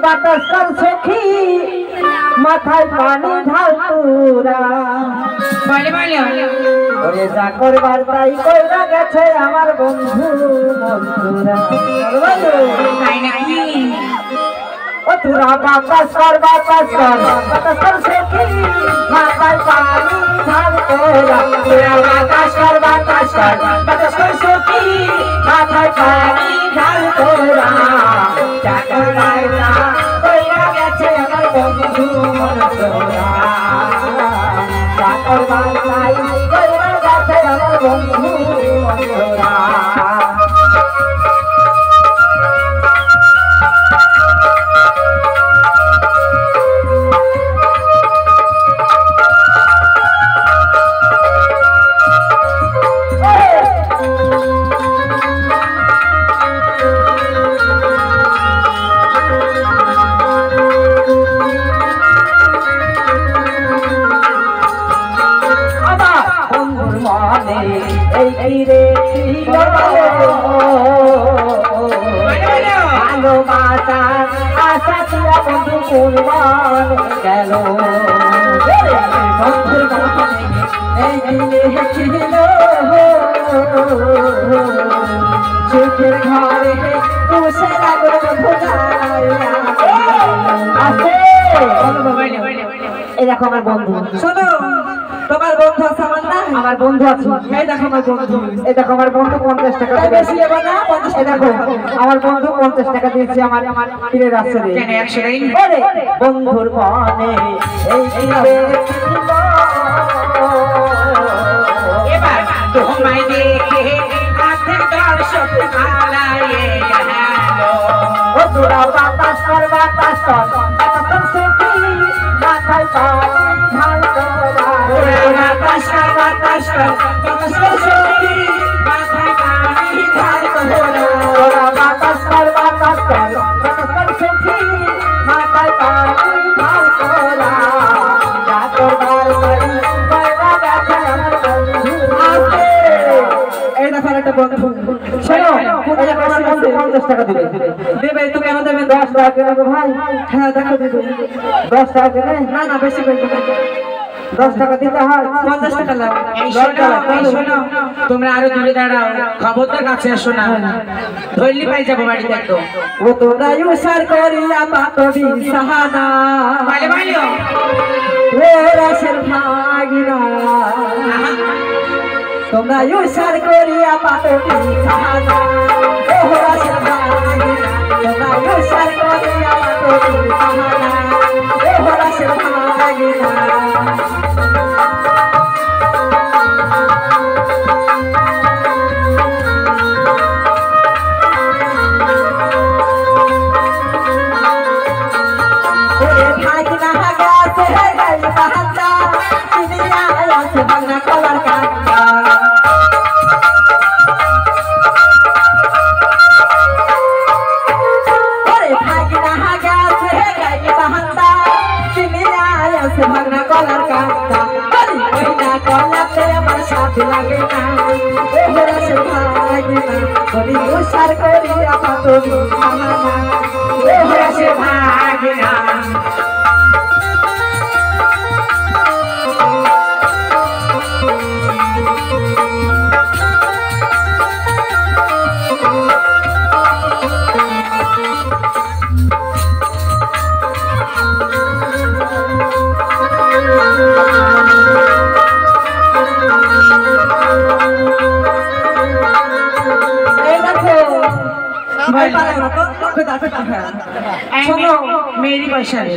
বাতাস কর সখী মাথায় পানি ঢাল তোরা বলে বলে ওরে যা করবার তাই কইরা গেছে আমার বন্ধু বন্ধুরা তাই নাকি? ও তোরা বাতাস কর বাতাস কর সখী মাথায় পানি ঢাল তোরা তোরা বাতাস কর সখী মাথায় পানি ঢাল তোরা যা করবার কইরা গেছে আমার বন্ধু বন্ধুরা যা করবার তাই কইরা গেছে আমার বন্ধু বন্ধুরা ভালোবাসার আশা দিয়া বন্ধু কুরবান গেল বন্ধুর এই দিনে ছিল সুখের ঘরে বসে লাগলো এই দেখো আমার বন্ধু শোনো তোমার বন্ধু আছে আমার না আমার বন্ধু আছে এই দেখো আমার বন্ধু এই দেখো আমার বন্ধু 50 টাকা বেশি হবে না 50 এই দেখো আমার বন্ধু 50 টাকা দিয়েছে আমার পীরের রাস্তায় কেন 100 টাকা ওরে বন্ধুর মনে এই দিবে এবার তোমায় দেখে আখের দর্শক পালায়ে গেল ও তোরা বাতাস কর সখী মাথায় পানি ঢাল তোরা বাতাস কর সখী মাথায় পানি ঢাল তোরা বাতাস কর সখী মাথায় পানি ঢাল তোরা যা করবার পারি কইরা গেছে আমার বন্ধু এই দেখো একটা বন্ধু শোনো এই দেখো আমার বন্ধু 50 টাকা দিবে তুমি আমাদের 10 টাকা দেবে ভাই হ্যাঁ দেখো দিবে 10 টাকা দেবে না বেশি করে 10 টাকা দিতে হয় 50 টাকা লাগে এই শোনো তোমরা আরো দূরে দাঁড়াও খবরদার কাছে এসো না ধরলি পাই যাবো বাড়িতে একদম ও তোমরা ইউসার করিয়া পাতবি সাহানা বলে বলে ও রাসের ভাগিনা তোমরা ইউসার করিয়া পাতবি সাহানা ও রাসের ভাগিনা তোমরা ইউসার করিয়া পাতবি সাহানা ও রাসের ভাগিনা লাগে না ওরা সে ভাগে না বলি উসার করি আপা তুমি সাহানা ওরা সে ভাগে না मेरी पसंद